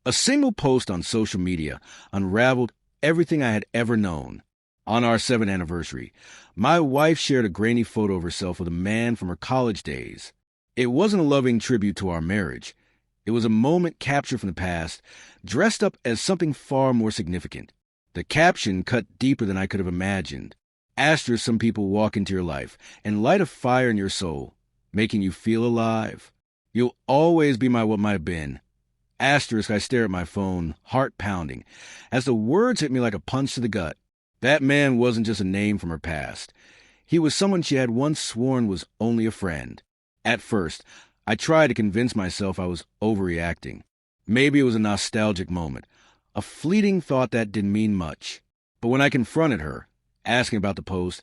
A single post on social media unraveled everything I had ever known. On our 7th anniversary, my wife shared a grainy photo of herself with a man from her college days. It wasn't a loving tribute to our marriage. It was a moment captured from the past, dressed up as something far more significant. The caption cut deeper than I could have imagined. Asterisk, some people walk into your life and light a fire in your soul, making you feel alive. You'll always be my what might have been. Asterisk, I stare at my phone, heart pounding, as the words hit me like a punch to the gut. That man wasn't just a name from her past. He was someone she had once sworn was only a friend. At first, I tried to convince myself I was overreacting. Maybe it was a nostalgic moment, a fleeting thought that didn't mean much. But when I confronted her, asking about the post,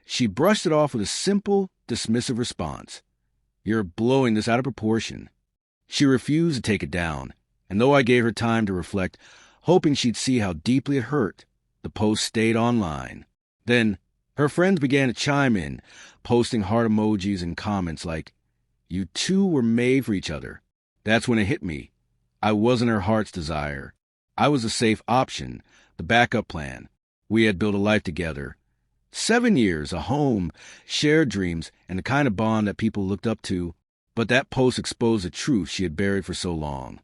she brushed it off with a simple, dismissive response. "You're blowing this out of proportion." She refused to take it down, and though I gave her time to reflect, hoping she'd see how deeply it hurt, the post stayed online. Then, her friends began to chime in, posting heart emojis and comments like, "You two were made for each other." That's when it hit me. I wasn't her heart's desire. I was a safe option, the backup plan. We had built a life together. 7 years, a home, shared dreams, and the kind of bond that people looked up to. But that post exposed the truth she had buried for so long.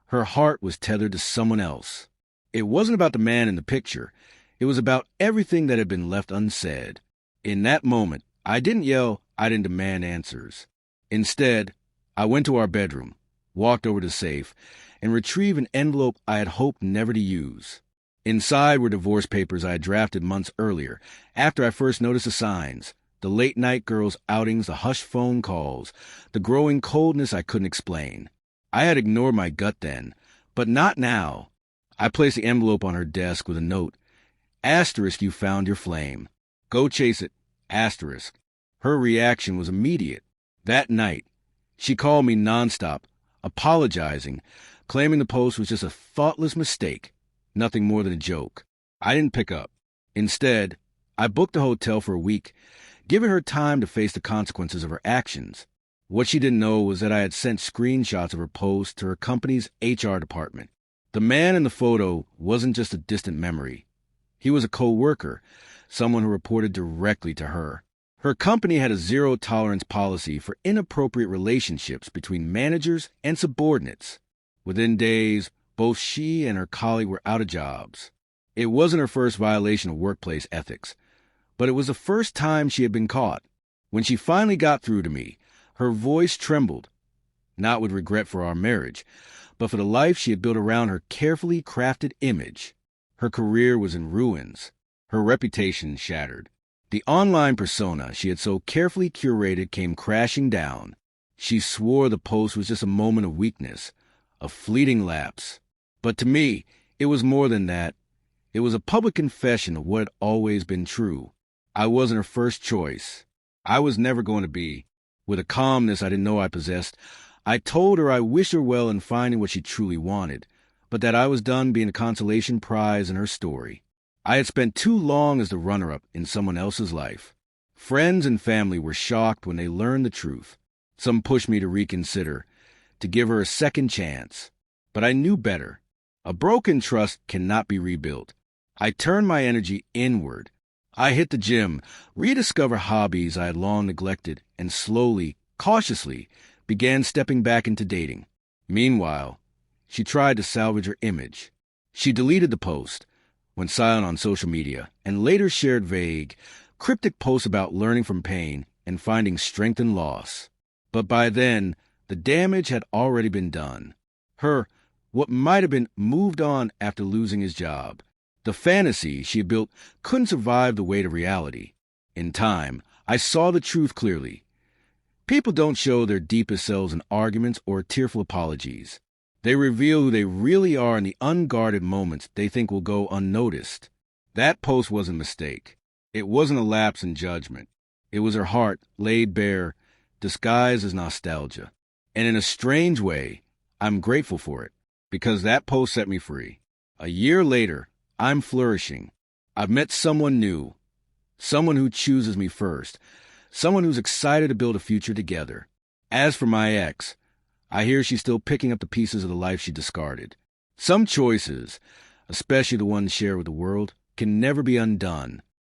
Her heart was tethered to someone else. It wasn't about the man in the picture. It was about everything that had been left unsaid. In that moment, I didn't yell, I didn't demand answers. Instead, I went to our bedroom, walked over to the safe, and retrieved an envelope I had hoped never to use. Inside were divorce papers I had drafted months earlier, after I first noticed the signs. The late-night girls' outings, the hushed phone calls, the growing coldness I couldn't explain. I had ignored my gut then, but not now. I placed the envelope on her desk with a note. Asterisk, you found your flame. Go chase it. Asterisk. Her reaction was immediate. That night, she called me nonstop, apologizing, claiming the post was just a thoughtless mistake, nothing more than a joke. I didn't pick up. Instead, I booked a hotel for a week, giving her time to face the consequences of her actions. What she didn't know was that I had sent screenshots of her post to her company's HR department. The man in the photo wasn't just a distant memory. He was a co-worker, someone who reported directly to her. Her company had a zero-tolerance policy for inappropriate relationships between managers and subordinates. Within days, both she and her colleague were out of jobs. It wasn't her first violation of workplace ethics, but it was the first time she had been caught. When she finally got through to me, her voice trembled, not with regret for our marriage, but for the life she had built around her carefully crafted image. Her career was in ruins, her reputation shattered. The online persona she had so carefully curated came crashing down. She swore the post was just a moment of weakness, a fleeting lapse. But to me, it was more than that. It was a public confession of what had always been true. I wasn't her first choice. I was never going to be. With a calmness I didn't know I possessed, I told her I wished her well in finding what she truly wanted, but that I was done being a consolation prize in her story. I had spent too long as the runner-up in someone else's life. Friends and family were shocked when they learned the truth. Some pushed me to reconsider, to give her a second chance. But I knew better. A broken trust cannot be rebuilt. I turned my energy inward. I hit the gym, rediscovered hobbies I had long neglected, and slowly, cautiously, began stepping back into dating. Meanwhile, she tried to salvage her image. She deleted the post, went silent on social media, and later shared vague, cryptic posts about learning from pain and finding strength in loss. But by then, the damage had already been done. What might have been moved on after losing his job. The fantasy she had built couldn't survive the weight of reality. In time, I saw the truth clearly. People don't show their deepest selves in arguments or tearful apologies. They reveal who they really are in the unguarded moments they think will go unnoticed. That post wasn't a mistake. It wasn't a lapse in judgment. It was her heart laid bare, disguised as nostalgia. And in a strange way, I'm grateful for it, because that post set me free. A year later, I'm flourishing. I've met someone new, someone who chooses me first, someone who's excited to build a future together. As for my ex, I hear she's still picking up the pieces of the life she discarded. Some choices, especially the ones shared with the world, can never be undone.